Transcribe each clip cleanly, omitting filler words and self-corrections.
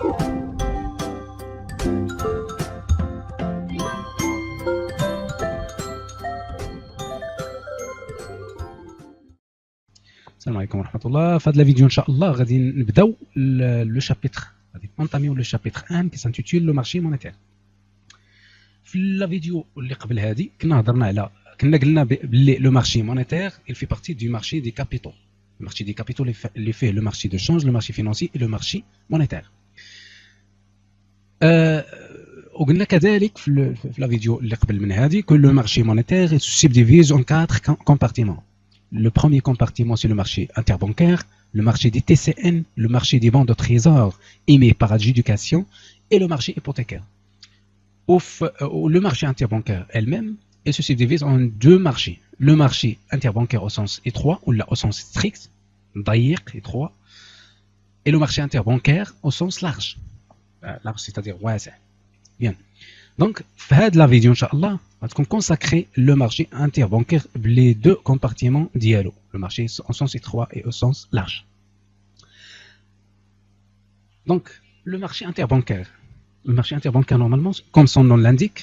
السلام عليكم ورحمة الله. في هذا الفيديو إن شاء الله غادي نبداو لو شابيتر، غادي نونطاميو لو شابيتر 1 كي سانتيتول لو مارشي مونيتير. في الفيديو اللي قبل هذه كنا قلنا بلي لو مارشي مونيتير il fait partie du marché des capitaux. Le marché des capitaux اللي فيه le marché de change, le marché financier et le marché monétaire. وقلنا كذلك في الفيديو اللي قبل من هذه que le marché monétaire est subdivisé en 4 compartiments. Le premier compartiment, c'est le marché interbancaire, le marché des TCN, le marché des bons de trésor émis par adjudication et le marché hypothécaire. Le marché interbancaire elle-même se subdivise en deux marchés. Le marché interbancaire au sens étroit ou là au sens strict, ضيق, étroit, et le marché interbancaire au sens large, large c'est-à-dire واسع. Bien. Donc, في la vidéo, Inch'Allah, on consacrer le marché interbancaire les deux compartiments dialogue, le marché au sens étroit et au sens large. Donc, le marché interbancaire normalement, comme son nom l'indique,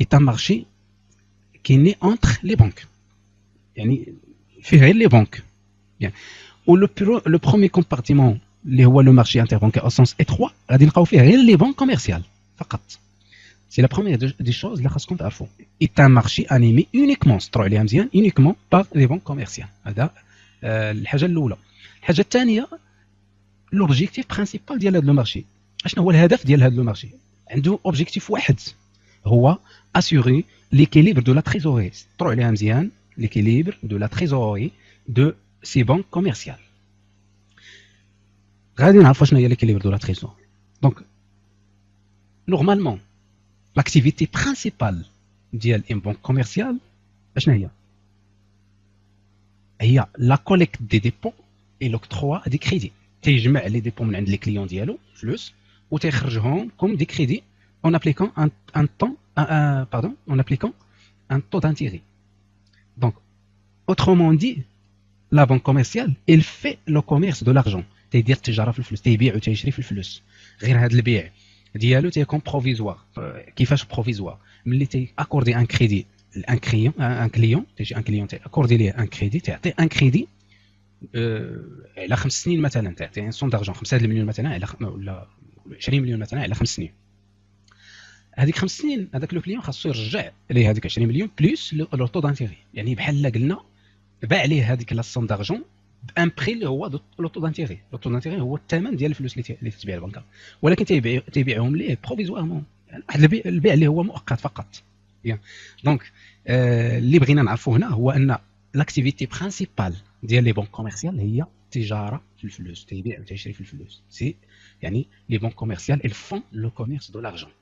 est un marché qui est né entre les banques. Yani, fait les banques. Bien. Ou le premier compartiment, le marché interbancaire au sens étroit, les banques commerciales. C'est la première des choses là خاصكم تعرفوا. est un marché animé uniquement par les banques commerciales. هذا الحاجه الاولى. الحاجه الثانيه l'objectif principal ديال هذا المارشي. اشنو هو الهدف ديال هذا المارشي؟ عنده اوبجيكتيف واحد هو assurer l'équilibre de la trésorerie. طروا عليها مزيان l'équilibre de la trésorerie de ces banques commerciales. غادي نعرفوا شنو هي l'équilibre de la trésorerie. Donc normalement l'activité principale ديال une banque commerciale اشنا هي la collecte des dépôts et l'octroi des crédits. تيجمع les dépôts من عند les clients ديالو فلوس وتيخرجهم comme des crédits en appliquant un taux d'intérêt. Donc autrement dit, la banque commerciale elle fait le commerce de l'argent. تيدير التجاره في الفلوس، تيبيع وتيشري في الفلوس. غير هذا البيع ديالو تيكون بروفيزوار. كيفاش بروفيزوار؟ ملي تياكوردي ان كريدي ان كليون تيجي ان كليون تياكوردي ليه ان كريدي، تعطي ان كريدي على 5 سنين مثلا، تعطي ان سون دارجون 5 مليون مثلا على ولا 20 مليون مثلا على 5 سنين. هذيك 5 سنين هذاك لو كليون خاصو يرجع ليه هذيك 20 مليون بلس لو طو دانتيغي. يعني بحال قلنا باع ليه هذيك لا سون دارجون بان بري اللي هو لو طو دانتيغي. لو طو دانتيغي هو الثمن ديال الفلوس اللي تبيع البنكه، ولكن تيبيعهم ليه بروفيزوارمون، واحد البيع اللي هو مؤقت فقط. بيان. دونك اللي بغينا نعرفوا هنا هو ان لاكتيفيتي برينسيبال ديال لي بنك كوميرسيال هي التجاره في الفلوس، تيبيع وتيشري في الفلوس. سي يعني لي بنك كوميرسيال ils font le commerce de l'argent.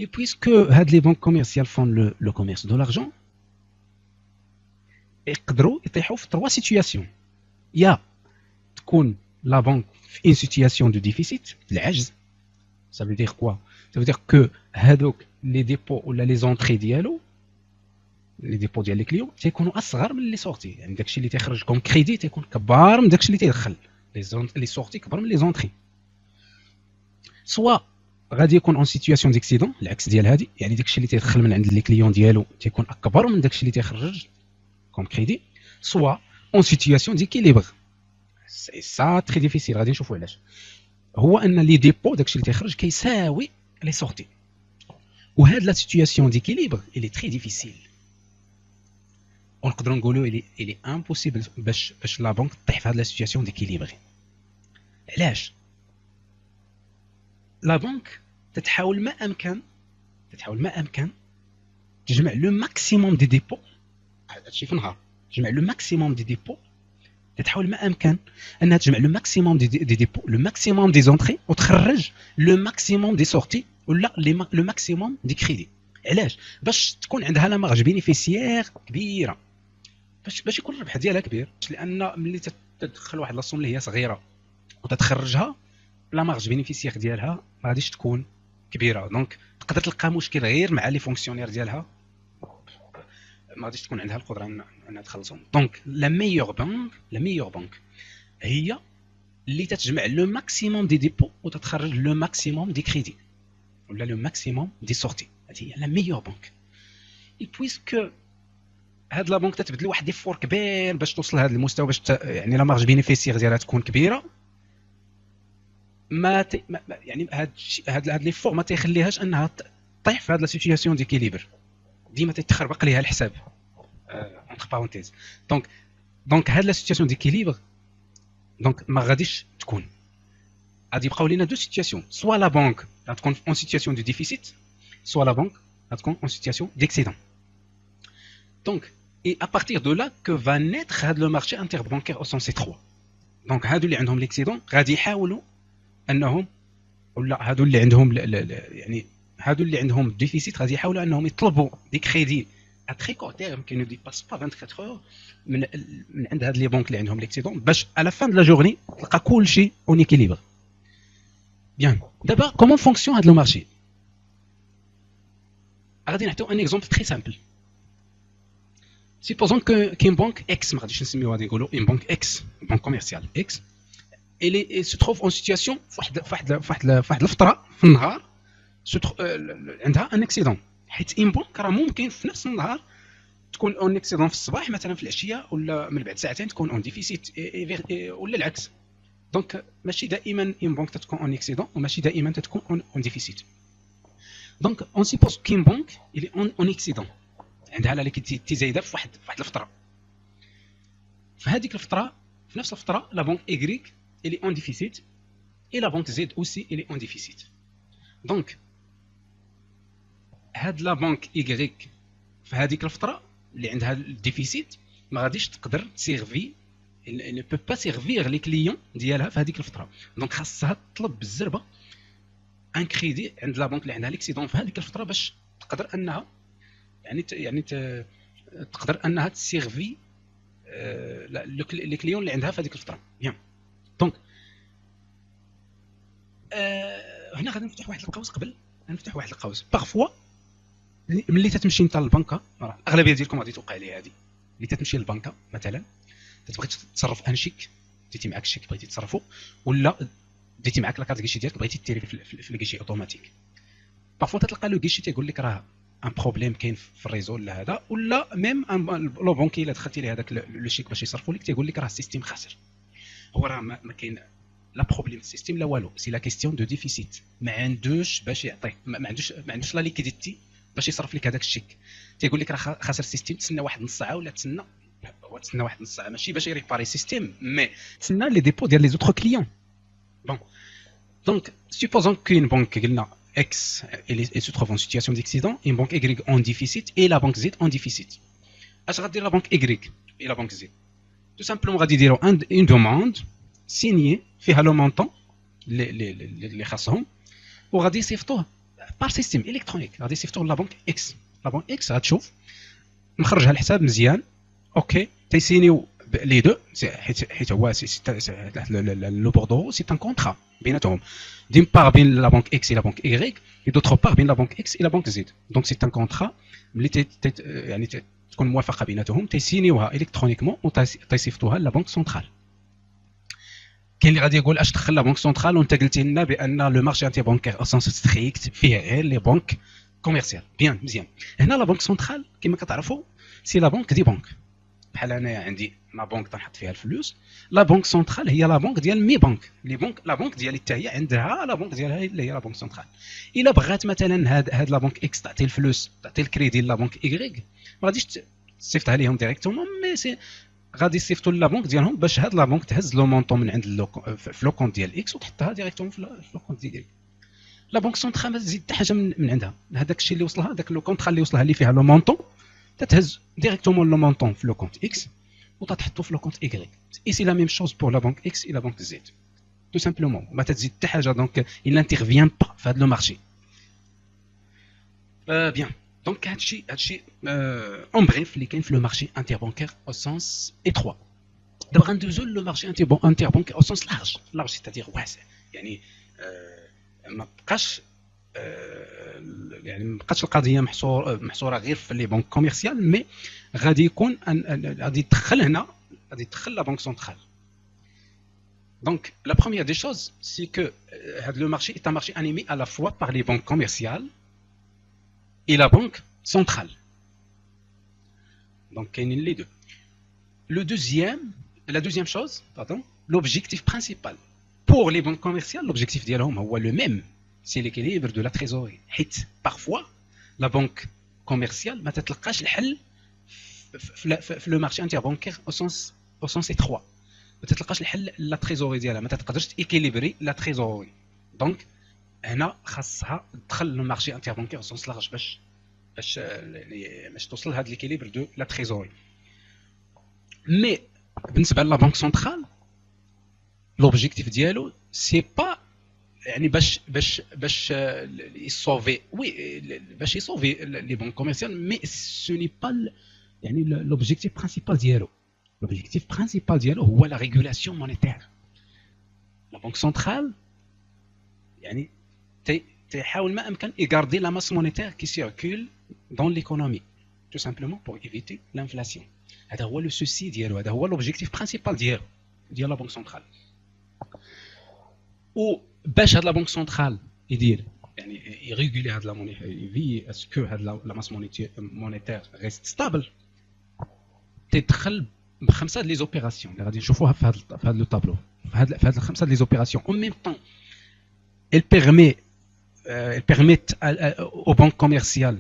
Et puisque هاد لي بنك كوميرسيال font le commerce de l'argent، يقدروا يطيحوا في 3 سيتوياسيون. يا تكون لا بنك في ان سيتوياسيون دو ديفيسيت، العجز. ça veut dire quoi؟ ça veut dire que هذوك لي ديبو ولا لي زونطري ديالو، لي ديبو ديال لي كليون تيكونوا اصغر من لي سورتي. يعني داكشي اللي تيخرج كوم كريدي تيكون كبار من داكشي اللي تيدخل. لي سورتي كبر من لي زونطري. سوا غادي يكون اون سيتوياسيون ديكسيدون، العكس ديال هذه، يعني داكشي اللي تيدخل من عند لي كليون ديالو تيكون اكبر من داكشي اللي تيخرج comme crédit, soit en situation d'équilibre. C'est ça très difficile. غادي نشوفوا علاش. هو ان لي ديبو داكشي اللي تيخرج كيساوي لي سورتي. وهاد لا سيتوياسيون ديكيليبر elle est très difficile. ونقدروا نقولوا il est impossible باش لا بنك تطيح في هاد لا سيتوياسيون ديكيليبر. علاش؟ لا بنك تتحاول ما امكن تجمع لو ماكسيموم دي ديبو. هادشي في نهار تجمع لو ماكسيموم دي ديبو، تتحاول ما امكن انها تجمع لو ماكسيموم دي ديبو، لو ماكسيموم دي زونطري، وتخرج لو ماكسيموم دي سورتي ولا لو ماكسيموم دي كريدي. علاش؟ باش تكون عندها لا مارج بينيفيسيير كبيره، باش يكون الربح ديالها كبير. لان ملي تدخل واحد لاصوم اللي هي صغيره وتتخرجها، لا مارج بينيفيسيير ديالها ما غاديش تكون كبيره. دونك تقدر تلقى مشكل غير مع لي فونكسيونير ديالها، ما غاديش تكون عندها القدره انها تخلصهم. دونك لا ميور بانك هي اللي تتجمع لو ماكسيموم دي ديبو وتتخرج لو ماكسيموم دي كريدي ولا لو ماكسيموم دي سورتي. هذه هي لا ميور بنك. اي بويسكو هاد لا بنك تتبذل واحد ديفور كبير باش توصل لهذا المستوى، باش يعني لا مارج بينيفيسيير ديالها تكون كبيره، يعني هاد لي فور ما تيخليهاش انها طيح في هاد لا سيتوياسيون ديكيليبر، ديما تيتخربق ليها الحساب اونتر بارونتيز. دونك هاد لا سيتوياسيون ديكيليبر دونك ما غاديش تكون، غادي يبقاو لينا دو سيتوياسيون، سوا لا بنك غتكون اون سيتوياسيون دو ديفيسيت، سوا لا بنك غتكون اون سيتوياسيون ديكسيدون. دونك et à partir de là que va naître le marché interbancaire au sens étroit. Donc هادو اللي عندهم ليكسيدون غادي يحاولوا انهم، ولا هادو اللي عندهم يعني هادو اللي عندهم ديفيسيت غادي يحاولوا انهم يطلبوا دي كريدي à très court terme qui ne dépassent pas 24 heures من عند هاد لي بنك اللي عندهم ليكسيدون، باش à la fin de la journée تلقى كلشي اون équilibre. Bien. D'abord, comment fonctionne هاد لو مارشي؟ غادي نعطيو ان اكزومبل تري سامبل. Supposons que qu'une banque X, une banque X, une banque commerciale X, elle se trouve en situation واحد الفترة في النهار عندها ان اكسيدون، حيت ان بنك راه ممكن في نفس النهار تكون اون اكسيدون في الصباح مثلا في العشيه، ولا من بعد ساعتين تكون اون ديفيسيت، ولا العكس. دونك ماشي دائما ان بنك تكون اون اكسيدون وماشي دائما تكون اون ديفيسيت. دونك اون سيبوز كين بنك اللي اون اكسيدون عندها لا ليكيديتي زايده في واحد الفتره، في هذيك الفتره في نفس الفتره لا بنك ايغريك اللي اون ديفيسيت اي لا بنك زد اوسي اللي اون ديفيسيت. دونك هاد لا بنك ايغريك في هذيك الفتره اللي عندها الديفيسيت ما غاديش تقدر تسيرفي، ne peut pas servir les clients ديالها في هذيك الفتره. دونك خاصها تطلب بالزربه ان كريدي عند لا بنك اللي عندها ليكسيدون في هذيك الفتره باش تقدر انها تقدر انها تسيرفي لي كليون اللي عندها في هذيك الفتره. بيان. دونك هنا غادي نفتح واحد القوس. قبل نفتح واحد القوس، بارفوا ملي تتمشي انت للبنكه، الاغلبيه ديالكم غادي توقع لي هذه، اللي تتمشي للبنكه مثلا تتبغي تصرف ان شيك، ديتي معاك الشيك بغيتي تصرفو، ولا ديتي معاك لاكارت كيشي ديالك بغيتي تيري في الكيشي اوتوماتيك. بارفوا تلقى لو كيشي تيقول لك راه ان بروبليم كاين في الريزو ولا هذا، ولا ميم لو بونكي الا دخلتي ليه هذاك لو شيك باش يصرفوا لك تيقول لك راه السيستيم خاسر. هو راه ما كاين لا بروبليم السيستيم لا والو، سي لا كيستيون دو ديفيسيت. ما عندوش باش يعطيك، ما عندوش لا ليكيديتي باش يصرف لك هذاك الشيك. تيقول لك راه خاسر السيستيم، تسنى واحد نص ساعه ولا تسنى واحد نص ساعه، ماشي باش يريباري السيستيم، مي تسنى لي ديبو ديال لي زوتر كليون. بون دونك سيبوزون كاين بنك قلنا X elle se trouve en situation d'accident, une banque Y en déficit et la banque Z en déficit. اش غادير لا بنك Y et la banque Z؟ tout simplement غادي يديروا une demande signée فيها لو مونطون اللي خاصهم، وغادي يصيفطوه بار سيستيم الكترونيك، غادي يصيفطوه لا بنك X. لا بنك X غتشوف مخرجها الحساب مزيان، اوكي، تيسينيو لي دو، حيت هو لو بوردو سي ان كونطرا بيناتهم، d'une part بين la banque X et la banque Y et d'autre part بين la banque X et la banque Z. donc c'est un contrat اللي يعني تكون موافقه بيناتهم، تيسينيوها الكترونيكمون وتيصيفطوها لا بنك سنترال. كاين اللي غادي يقول اش دخل لا بنك سنترال وانت قلتي لنا بان لو مارشي انتي بانكير او سونس ستريكت فيه غير لي بنك كوميرسيال. بيان، مزيان. هنا لا بنك سنترال كما كتعرفوا سي لا بنك دي بنك، بحال انايا عندي ما بنك تنحط فيها الفلوس، لا بنك سنترال هي لا بنك ديال مي بنك، لي بنك لا بنك ديالي حتى هي عندها لا بنك ديالها اللي هي لا بنك سنترال. الا بغات مثلا هاد لا بنك اكس تعطي الفلوس، تعطي الكريدي لا بنك ايغريك، ما غاديش تصيفطها ليهم ديريكتومون، مي سي غادي يصيفطوا لا بنك ديالهم باش هاد لا بنك تهز لو مونطون من عند في لو كونت ديال اكس وتحطها ديريكتومون في لو كونت ديال لا بنك سنترال. ما تزيد حتى حاجه من عندها، هذاك الشيء اللي وصلها، داك لو كونطرا اللي وصلها اللي فيها لو مونطون، تتهز ديريكتومون لو مونطون في لو كونت اكس وتحطو في لو كونت ايغريك. اي سي لا ميم شوز بور لا بنك اكس اي لا بنك زد، تو سامبلومون ما تزيد حتى حاجه. دونك il n'intervient pas في هذا لو مارشي. بيان. دونك هادشي اون بريف اللي كاين في لو مارشي انتربانكير او سونس ايتروا. دابا غندوزو لو مارشي انتربانكير او سونس لارج سيتادير واسع، يعني ما بقاش يعني ما بقاتش القضيه محصوره غير في لي بنك كوميرسيال، مي غادي يكون غادي يدخل هنا، غادي يدخل لا بنك سنترال. Donc, la première des choses, c'est que le marché est un marché animé à la fois par les banques commerciales et la banque centrale. Donc, il y a les deux. La deuxième chose, pardon, l'objectif principal. Pour les banques commerciales, l'objectif ديالهم هو le même, c'est l'équilibre de la trésorerie. حيت parfois, la banque commerciale ما تتلقاش الحل في le marché interbancaire au sens étroit. ما تتلقاش الحل لا تريزوري ديالها، ما تقدرش تيكيليبري لا تريزوري. دونك هنا خاصها تدخل المارشي انتربانكير سونس لارج باش توصل لهذا ليكيليبر دو لا تريزوري. مي بالنسبه لا بنك سنترال لوبجيكتيف ديالو سي با يعني باش يسوفي وي باش يسوفي لي بنك كوميرسيال، مي سو ني با يعني لوبجيكتيف برينسيبال ديالو. L'objectif principal ديالو هو la régulation monétaire. La banque centrale يعني تحاول ما أمكن يغاردي la masse monétaire qui circule dans l'économie, tout simplement pour éviter l'inflation. هذا هو le souci ديالو، هذا هو l'objectif principal ديالو ديال la banque centrale. وباش هاد la banque centrale يدير يعني يريغولي هاد la monnaie، يفي اسكو هاد la masse monétaire reste stable، تدخل بخمسه لي زوبيراسيون اللي غادي نشوفوها في هذا لو طابلو. في هاد الخمسه لي زوبيراسيون en même temps elle permettent aux banques commerciales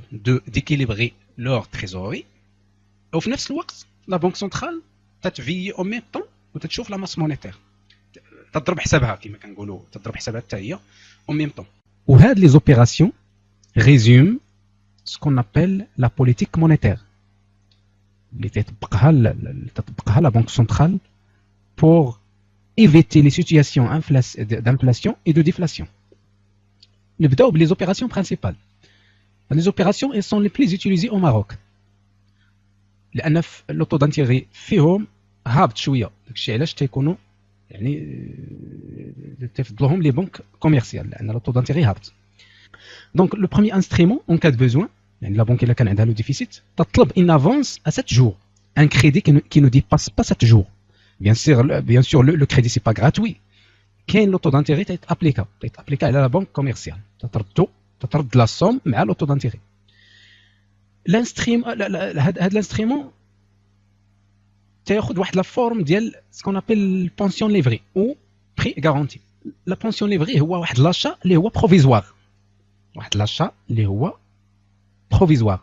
d'équilibrer leur trésorerie، وفي نفس الوقت لا بنك سنترال تتفي en même temps وتتشوف لا ماس مونيتير، تضرب حسابها كما كنقولوا، تضرب حسابها حتى هي en même temps. وهاد لي زوبيراسيون résument ce qu'on appelle la politique monétaire اللي تطبقها la banque centrale pour éviter les situations d'inflation et de déflation. نبداو بلي زوبيراسيون برينسيبال. Les opérations elles sont les plus utilisées au Maroc لان لوطو دانتيغي فيهم هابط شويه، داكشي علاش تيكونوا يعني تفضلهم لي بنك كوميرسيال لان لوطو دانتيغي هابط. دونك لو بروميير انسترومون اون كاد بوزوان، يعني لا بنك الا كان عندها لو ديفيسيت تطلب ان افونس ا 7 جور، ان كريدي كي نو ديباس با 7 جور. bien sûr le crédit c'est pas gratuit، كاين لوطو دانتيغي تيتابليكا على لا بنك كوميرسيال، تترد لا سوم مع لوطو دانتيغي. هاد الانسترومون تاخذ واحد لا فورم ديال سكون ابل بونسيون ليفري او بري غارونتي. لا بونسيون ليفري هو واحد لاشا اللي هو بروفيزوار، واحد لاشا اللي هو بروفيزوار،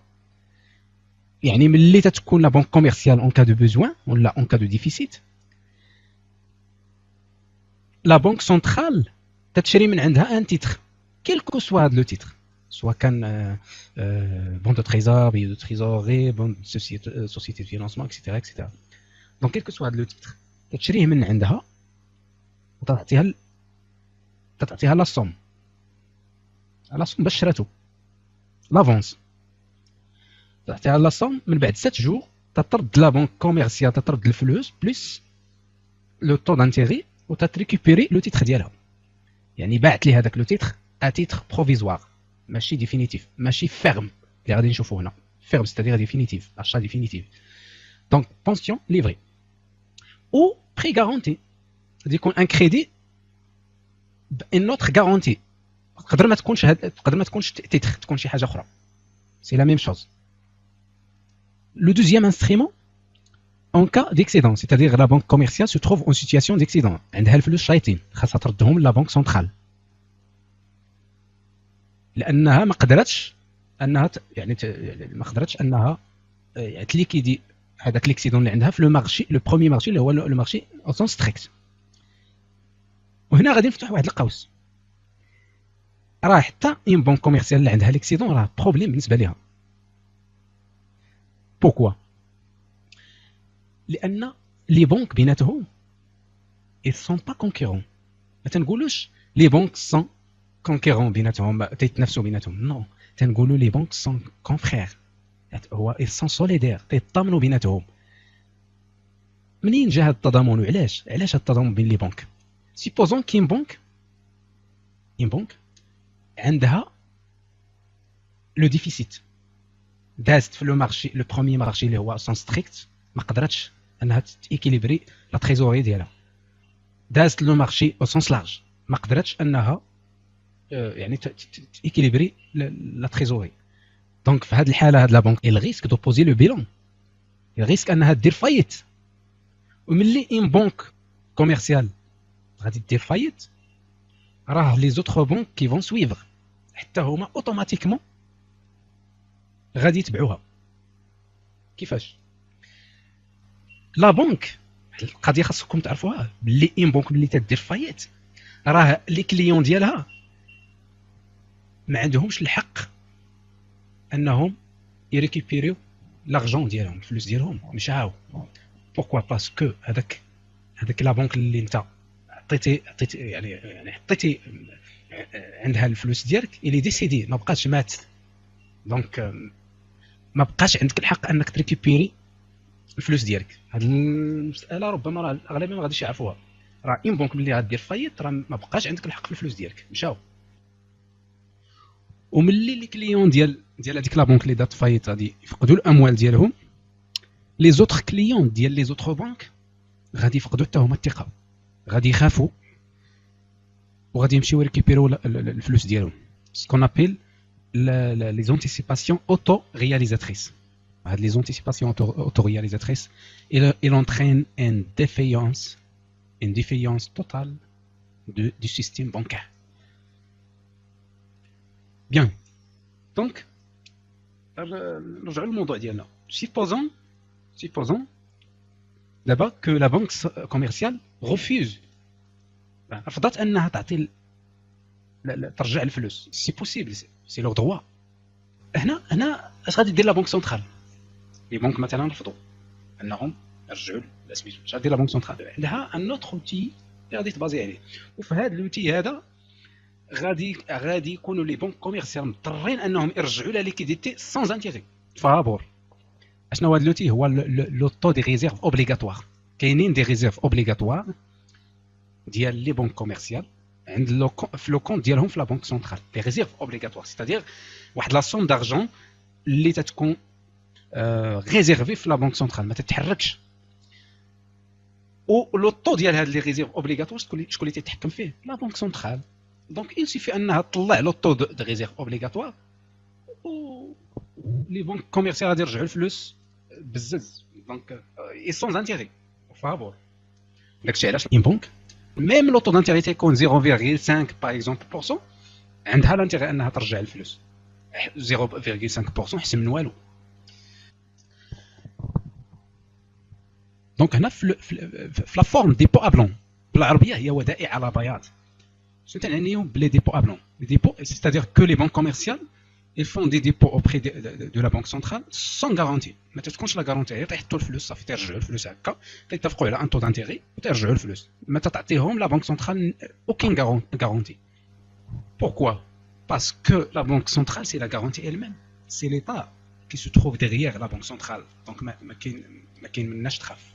يعني ملي تتكون لا بنك كوميرسيال اون كا دو بوزوان ولا اون كا دو ديفيسيت، لا بنك سنترال تتشري من عندها ان تيتر كيلكو سوا هاد لو تيتر، سواء كان بون دو تريزور، بي دو تريزوري، بون سوسيتي دو فينانسمون اكسيتيرا اكسيتيرا. دونك كيلكو سوا هاد لو تيتر تتشريه من عندها وتعطيها لا سوم باش شراتو لافونس، تعطيها لا سوم من بعد 7 جور تطرد لا بنك كوميرسيال تطرد الفلوس بلس لو طو دانتيغي وتتريكوبيري لو تيتر ديالها، يعني باعت لي هذاك لو تيتر ا تيتر بروفيزوار ماشي ديفينيتيف، ماشي فيرم اللي غادي نشوفو هنا. فيرم ستادير ديفينيتيف، اشا ديفينيتيف. دونك بونسيون ليفري او بري غارونتي، غادي يكون ان كريدي بان اوتر غارونتي، تقدر ما تكونش تيتر، تكون شي حاجه اخرى، سي لا ميم شوز. Le deuxième instrument en cas d'excédent, c'est-à-dire la banque commerciale se trouve en situation d'excédent، عندها الفلوس شايطين خاصها تردهم لا بنك سنترال، لانها ما قدرتش انها تليكيدي هذاك ليكسيدون اللي عندها في لو مارشي، لو بروميير مارشي اللي هو لو مارشي او سون ستريكت. وهنا غادي نفتح واحد القوس، راه حتى اون بنك كوميرسيال اللي عندها ليكسيدون راه بروبليم بالنسبه ليها. بوكوا؟ لان لي بنك بيناتهم ils sont pas concurrents، ما تنقولوش لي بنك سون كونكيرون بيناتهم تيتنافسوا بيناتهم، نو، تنقولوا لي بنك سون كونفرير، هو ils sont solidaires تيطمنوا بيناتهم. منين جا هذا التضامن وعلاش هذا التضامن بين لي بنك؟ سيبوزون كاين بنك عندها لو ديفيسيت، دازت في لو مارشي لو بروميير مارشي اللي هو سون ستريكت، ما قدرتش انها تيكيليبري لا تريزوري ديالها، دازت لو مارشي او سونس لارج، ما قدرتش انها يعني تيكيليبري لا تريزوري. دونك في هذه الحاله هاد لا بنك الريسك دو بوزي لو بيلون، الريسك انها دير فايت. وملي ان بنك كوميرسيال غادي دير فايت، راه لي زوتر بنك كي فون سويفر حتى هما اوتوماتيكمون غادي يتبعوها. كيفاش؟ لا بنك، القضيه خاصكم تعرفوها، بلي ان بنك ملي تدير فايت راه لي كليون ديالها ما عندهمش الحق انهم يريكيبيريو لارجون ديالهم، الفلوس ديالهم مشاو. بوركوا؟ باسكو هذاك لا بنك اللي انت عطيتي يعني حطيتي عندها الفلوس ديالك، اللي ديسيدي ما بقاش مات، دونك ما بقاش عندك الحق انك تريكيبيري الفلوس ديالك. هاد المساله ربما راه اغلبيه ما غاديش يعرفوها، راه ان بنك ملي غادير فايت راه ما بقاش عندك الحق في الفلوس ديالك، مشاو. وملي لي كليون ديال هذيك لا بنك اللي دات فايت غادي يفقدوا الاموال ديالهم، لي زوتر كليون ديال لي زوتر بنك غادي يفقدوا حتى هما الثقه، غادي يخافوا وغادي يمشيو ريكيبيرو الفلوس ديالهم. سكون ابيل لي زونتيسيباسيون اوتو رياليزاتريس. هاد لي زونتيسيباسيون اوتو رياليزاتريس il entraîne une défaillance totale du système bancaire. Bien. Donc نرجعوا للموضوع ديالنا. supposons d'abord que la banque commerciale refuse، رفضت انها تعطي ترجع الفلوس. سي بوسيبل، سي لو دروا. هنا اش غادي دير لا بنك سنترال؟ لي بنك مثلا رفضوا انهم يرجعوا الاسميت، اش غادي لا بنك سنترال؟ عندها ان اوتر اوتي اللي غادي تبازي عليه، وفي هذا الاوتي هذا غادي يكونوا لي بنك كوميرسيال مضطرين انهم يرجعوا لا ليكيديتي سون انتيغي فابور. اشنو هذا الاوتي؟ هو لو طو دي ريزيرف اوبليغاتوار. كاينين دي ريزيرف اوبليغاتوار ديال لي بنك كوميرسيال عند في لو كونت ديالهم في لا بنك سنترال. لي ريزيرف اوبليغاتوار سيتادير واحد لا سوم دارجون اللي تتكون ريزيرفي في لا بنك سنترال، ما تتحركش. و لو طو ديال هاد لي ريزيرف اوبليغاتوار شكون اللي تيتحكم فيه؟ لا بنك سنترال. دونك il suffit انها تطلع لو طو دو ريزيرف اوبليغاتوار، و لي بنك كوميرسيال غادي يرجعوا الفلوس بزز. دونك اي سون انتيغي فابور. داكشي علاش ان بنك ميم لو طو دانتيغي تيكون 0.5 باغ اكزومبل بورسون، عندها لانتيغي انها ترجع الفلوس. 0.5% احسن من والو. دونك هنا في لا فورم ديبو ابلون بالعربيه هي ودائع على بياض. شنو تعنيو بلي ديبو ابلون؟ لي ديبو سيتادير كو لي بنك كوميرسيال ils font des dépôts auprès de la banque centrale sans garantie. ما تكونش لا غارونتي، هي تيحطوا الفلوس صافي تيرجعوا الفلوس هكا، تيتفقوا على ان طو دانتيغي وتيرجعوا الفلوس، ما تعطيهم لا بنك سنترال aucune garantie. Pourquoi? Parce que la banque centrale c'est la garantie elle-même, c'est l'État qui se trouve derrière la banque centrale. Donc ما كاين مناش تخاف.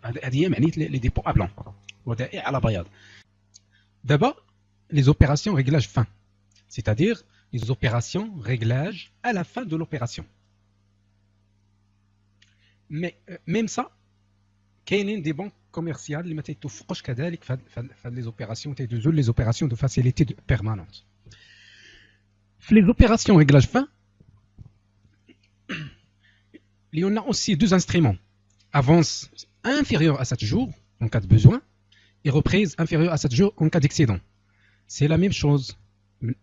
هذه هي معنيه لي ديبو ابلون، ودائع على بياض. دابا les opérations réglage fin, c'est-à-dire les opérations réglage à la fin de l'opération. Mais même ça كاينين دي بنك كوميرسيال اللي ما تيتوفقوش كذلك في هاد لي زوبيراسيون، تيدوزو لي زوبيراسيون دو فاسيليتي بيرمانونت. في لي زوبيراسيون réglage fin il y en a aussi deux instruments: avance inférieure à 7 jours en cas de besoin et reprise inférieure à 7 jours en cas d'excédent. C'est la même chose.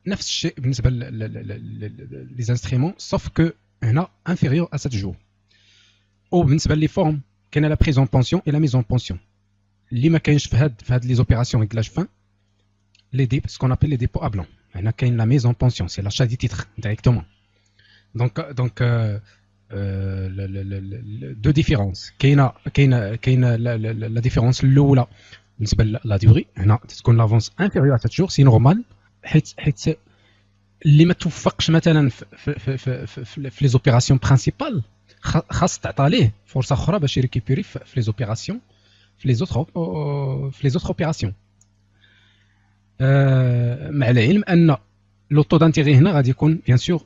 نفس الشيء بالنسبه لي انسترومون sauf que هنا inférieur à 7 jours. وبالنسبه لي فورم كاينه لا بريز اون بونسيون اي لا ميز اون بونسيون اللي ما كاينش في هاد لي زوبيراسيون ريغلاج فان لي دي سكون ابل لي ديبو ابلون. هنا كاين لا ميز اون بونسيون سي لاشا دي تيتر ديريكتومون. دونك دو ديفيرونس كاينه لا ديفيرونس الاولى بالنسبه لا ديوري. هنا تكون لافونس انفيريور 7 جور سي نورمال، حيت اللي ما توفقش مثلا في لي زوبيراسيون برينسيبال خاص تعطى ليه فرصه اخرى باش يريكيبيري في لي زوبيراسيون في لي زوتر اوبيراسيون. مع العلم ان لو طو دانتيغي هنا غادي يكون بيان سور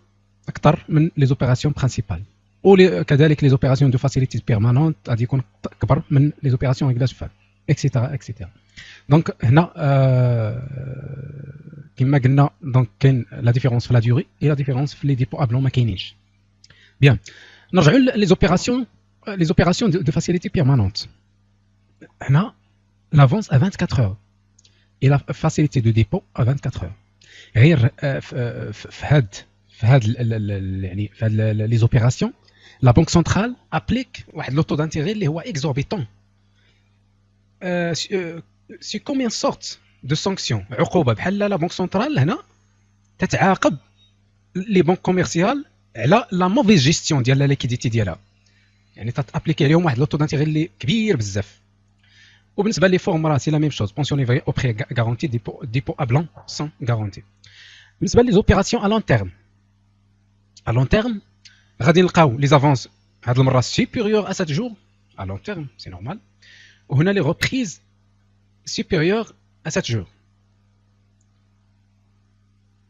اكثر من لي زوبيراسيون برينسيبال، وكذلك لي زوبيراسيون دو فاسيليتي بيرمانونت غادي يكون اكبر من لي زوبيراسيون ريغلاج فان اكسيتيرا اكسيتيرا. دونك هنا كما قلنا دونك كاين لا ديفيرونس في لا ديوري اي لا ديفيرونس في لي ديبو ابلون ما كاينينش. بيان نرجعوا لي زوبيراسيون دو فاسيليتي بيرمانونت. هنا لافونس ا 24 اور اي لا فاسيليتي دو ديبو ا 24 اور. غير في هاد يعني في هاد لي زوبيراسيون لا بنك سنترال ابليك واحد لو تو دانتيغي اللي هو اكزوربيتون. سي كومبيان سورت دو سانكسيون عقوبه بحال لا بنك سنترال هنا تتعاقب لي بنك كوميرسيال على لا موفيز جيستيون ديال لا ليكيديتي ديالها، يعني تابليكي عليهم واحد لو تو دانتيغي اللي كبير بزاف. وبالنسبه لي فورم راه سي لا ميم شوز بونسيون ليفري او بري غارونتي ديبو ا بلون سون غارونتي. بالنسبه لي زوبيراسيون ا لون تيرم، ا لون تيرم غادي نلقاو لي زافونس هاد المره سوبيريور ا 7 جور ا لون تيرم سي نورمال، وهنا لي ريبريز سوبيريور ا 7 جور.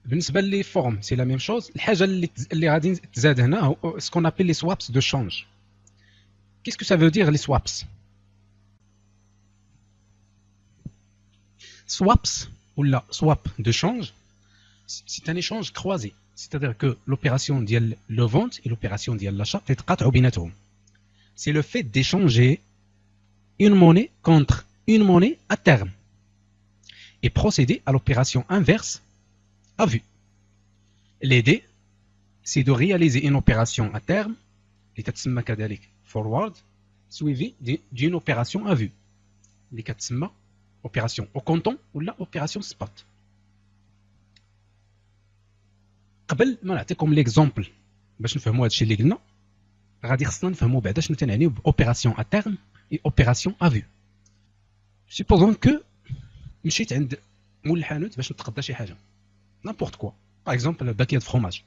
بالنسبه لي فورم سي لا ميم شوز. الحاجه اللي غادي تزاد هنا هو سكون ابل لي سوابس دو شونج. كيسكو سا فو دير لي سوابس؟ swaps ou la swap de change, c'est un échange croisé, c'est-à-dire que l'opération de la vente et l'opération de l'achat c'est le fait d'échanger une monnaie contre une monnaie à terme et procéder à l'opération inverse à vue. L'idée, c'est de réaliser une opération à terme, qui est forward, suivie d'une opération à vue, qui est opération au comptant ou la opération spot. قبل ما نعطيكم ليكزامبل باش نفهموا هادشي اللي قلنا، غادي خصنا نفهموا بعدا شنو تنعنيو باوبيراسيون ا تيرم اي اوبيراسيون ا فيو. سيبوزون كو مشيت عند مول الحانوت باش نتقضى شي حاجه نابورت كوا، باغ اكزومبل باكيه فروماج،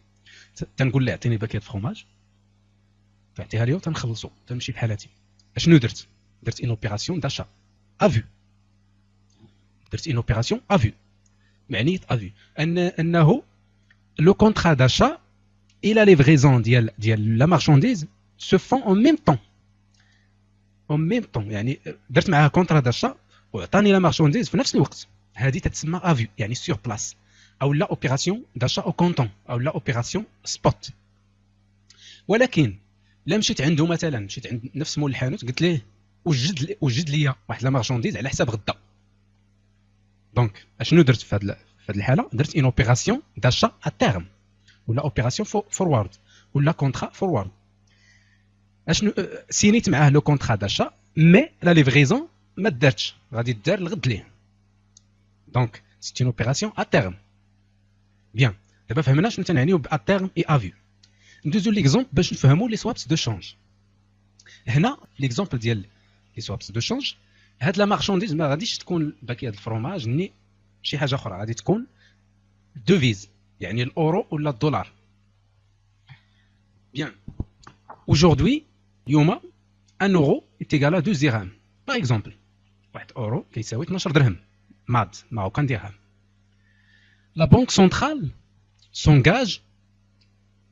تنقول له عطيني باكيه فروماج، تعطيها لي وتنخلصوا تنمشي بحالاتي. اشنو درت ان اوبيراسيون داشا ا فيو، درت une opération à vue. معنية à vue أنه le contrat d'achat et la livraison ديال la marchandise se font en même temps. En même temps يعني درت معاه contrat d'achat وعطاني la marchandise في نفس الوقت. هذه تتسمى à vue يعني sur place، أو la opération d'achat au comptant أو la opération spot. ولكن لا مشيت عنده مثلا، مشيت عند نفس مول الحانوت قلت ليه وجد لي واحد la marchandise على حساب غدا. دونك اشنو درت في هذه الحاله؟ درت ان اوبيراسيون داشا ا تيرم ولا اوبيراسيون فورورد ولا كونترا فورورد. اشنو سينيت معاه لو كونترا داشا مي لا ليفريزون ما دارتش، غادي دار الغد ليه. دونك سي ان اوبيراسيون ا تيرم. بيان دابا فهمنا شنو تنعنيو ب ا تيرم اي ا فيو. ندوزو ليكزومبل باش نفهموا لي سوابس دو شونج. هنا ليكزومبل ديال لي سوابس دو شونج، هاد لا مارشانديز ما غاديش تكون باكيه د الفرomage ني شي حاجه اخرى، غادي تكون دوفيز يعني الاورو ولا الدولار. بيان aujourd'hui اليوم 1 اورو est égal à 2 dirhams باغ اكزومبل. 1 اورو كيساوي 12 درهم ماد ماروكان درهم. لا بنك سنترال سونغاج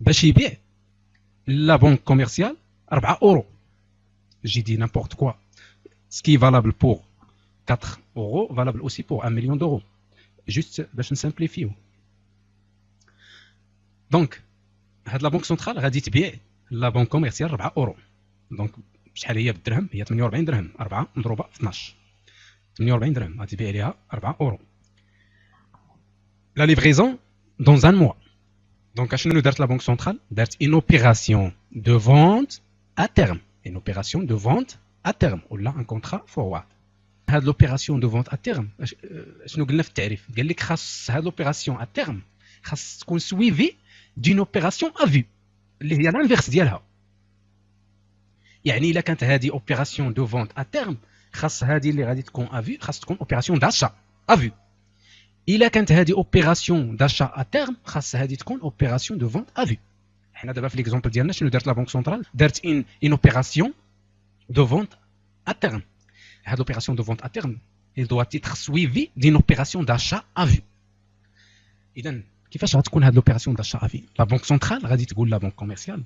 باش يبيع لا بنك كوميرسيال 4 اورو. جي دي n'importe quoi. Ce qui est valable pour 4 euros, valable aussi pour 1 million d'euros. Juste باش نسامبليفيو. دونك هاد لا بنك سنترال غادي تبيع لا بنك كوميرسيال 4 اورو. دونك شحال هي بالدرهم؟ هي 48 درهم، 4 مضروبه في 12 48 درهم، غادي تبيع عليها 4 اورو. لا ليفريزون dans un mois. دونك اشنو دارت لا بنك سنترال؟ دارت une opération de vente à terme, une opération de vente à terme ou là un contrat forward. هاد l'opération de vente à terme شنو قلنا في التعريف؟ قال لك خاص هاد l'opération à terme خاص تكون suivie d'une opération à vue اللي هي الانفيرس ديالها. يعني الا كانت هذه opération de vente à terme خاص هذه اللي غادي تكون à vue خاص تكون opération d'achat à vue. الا كانت هذه opération d'achat à terme خاص هذه تكون opération de vente à vue. حنا دابا في ليكزومبل ديالنا شنو دارت لا بنك سنترال؟ دارت une opération de vente à terme. L'opération de vente à terme, elle doit être suivie d'une opération d'achat à vue. إذن كيفاش غتكون هاد l'opération d'achat à vue؟ لا بنك سنترال غادي تقول لا بنك كوميرسيال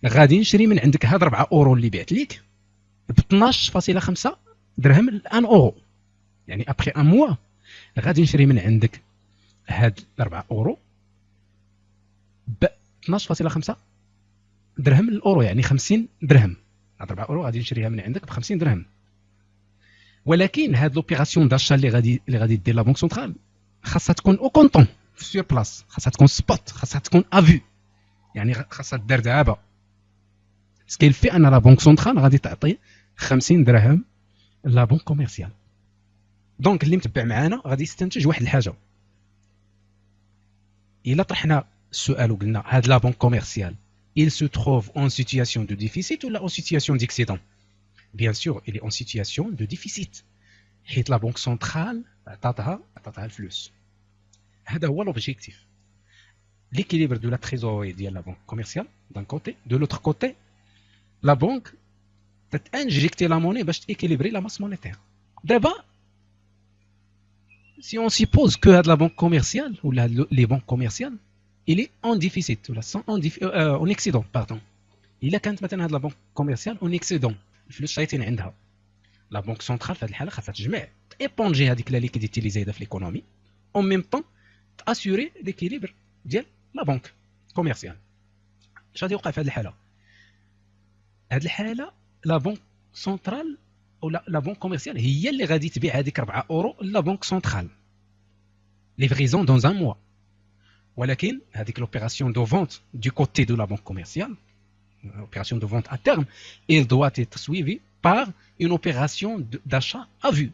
غادي نشري من عندك هاد 4 اورو اللي بعت ليك ب 12.5 درهم ل 1 اورو، يعني ابخي ان موا غادي نشري من عندك هاد 4 اورو ب 12.5 درهم الاورو، يعني 50 درهم. هاد 4 اورو غادي نشريها من عندك ب 50 درهم. ولكن هاد لوبيراسيون داشا اللي غادي دير لا بنك سنترال خاصها تكون او كونطون سور بلاص، خاصها تكون سبوت، خاصها تكون افو، يعني خاصها دار دابا. سكيل في ان لا بنك سنترال غادي تعطي 50 درهم لا بنك كوميرسيال. دونك اللي متبع معانا غادي يستنتج واحد الحاجه، الا طرحنا السؤال وقلنا هاد لا بنك كوميرسيال il se trouve en situation de déficit ou en situation d'excédent. Bien sûr, il est en situation de déficit. حيت لا بنك سنترال عطاتها الفلوس. هذا هو l'objectif. L'équilibre de la trésorerie ديال لا بنك كوميرسيال d'un côté, de l'autre côté la banque تinjecter la monnaie باش équilibrer la masse monétaire. D'abord, si on suppose que la banque commerciale ou les banques commerciales il est en déficit ou en excédent, pardon. Il a كانت مثلا هاد لا بنك كوميرسيال اون اكسيدون، الفلوس شايطين عندها، لا بنك سنترال في هذه الحاله خاصها تجمع ايبونجي هذيك لا ليكيديتي اللي زايده في ليكونومي، اون ميم طون تاسيوري ليكيليبر ديال لا بنك كوميرسيال. اش غادي يوقع في هذه الحاله؟ هذه الحاله لا بنك سنترال او لا بنك كوميرسيال هي اللي غادي تبيع هذيك 4 اورو لا بنك سنترال ليفريزون دون ان موا. ولكن هذيك l'opération de vente du côté de la banque commerciale, l'opération de vente à terme, elle doit être suivie par une opération d'achat à vue.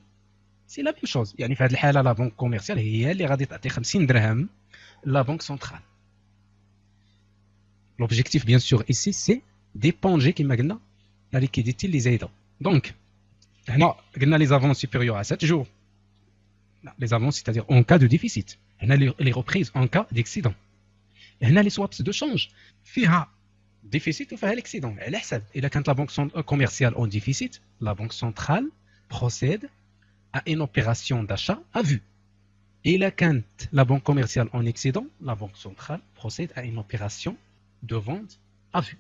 C'est la même chose. يعني في هذه الحالة la banque commerciale هي اللي غادي تعطي 50 درهم la banque centrale. L'objectif bien sûr ici c'est d'éponger كما قلنا la liquidité اللي زايدة. Donc هنا قلنا les avances supérieures à 7 jours. Les avances c'est-à-dire en cas de déficit. هنا les reprises en cas d'excédent. هنا les swaps de change فيها déficit وفيها l'excédent. على حسب إذا كانت la banque commerciale en déficit, la banque centrale procède à une opération d'achat à vue. إذا كانت la banque commerciale en excédent, la banque centrale procède à une opération de vente à vue.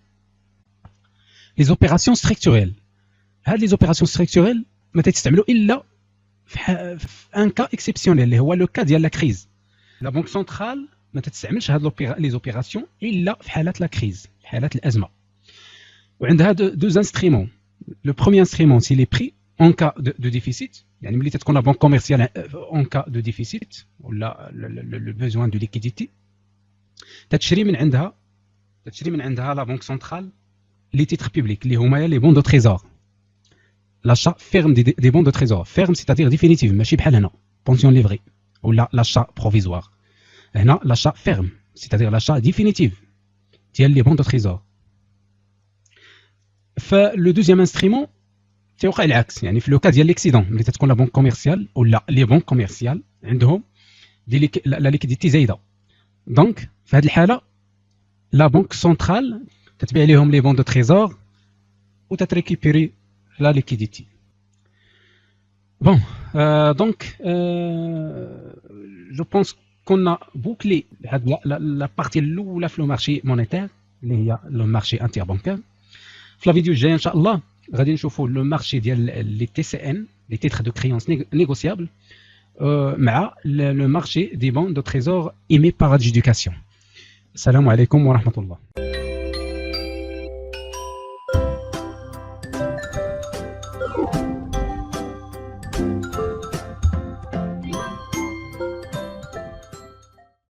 Les opérations structurelles. هاد les opérations structurelles ما تستعملوا إلا في un cas exceptionnel اللي هو le cas ديال la crise. لا بنك سنترال ما تستعملش هاد لي زوبيراسيون الا في حالات لا كريز، في حالات الازمه. وعندها دوز انسترومون. لو بروميير انسترومون سي لي بري اون كا دو ديفيسيت، يعني ملي تكون لا بنك كوميرسيال اون كا دو ديفيسيت ولا لو بيزوان دو ليكيديتي تشري من عندها لا بنك سنترال لي تيتر بوبليك اللي هما لي بون دو تريزور. لاشا فيرم دي بون دو تريزور، فيرم سيتادير ديفينيتيف، ماشي بحال هنا بونسيون ليفري ou l'achat provisoire. هنا l'achat ferme, c'est-à-dire l'achat définitif ديال les bons de trésor. فلو دوزيام انسترومون تيوقع العكس، يعني في لو كا ديال ليكسيدون ملي تكون لا بنك كوميرسيال ولا لي بنك كوميرسيال عندهم لا ليكيديتي زايده. دونك في هذه الحاله لا بنك سنترال تتبيع لهم لي بون دو تريزور وتتريكيبيري لا ليكيديتي. Bon, donc, je pense qu'on a bouclé la partie الاولى في المارشي مونيتير اللي هي لو مارشي انتربانكير. في لا فيديو الجايه ان شاء الله غادي نشوفوا لو مارشي ديال لي تي سي ان لي تيتر دو كريونس نيغوسيابل مع لو مارشي دي بون دو تريزور ايمي بار ادجوديكاسيون. السلام عليكم ورحمه الله.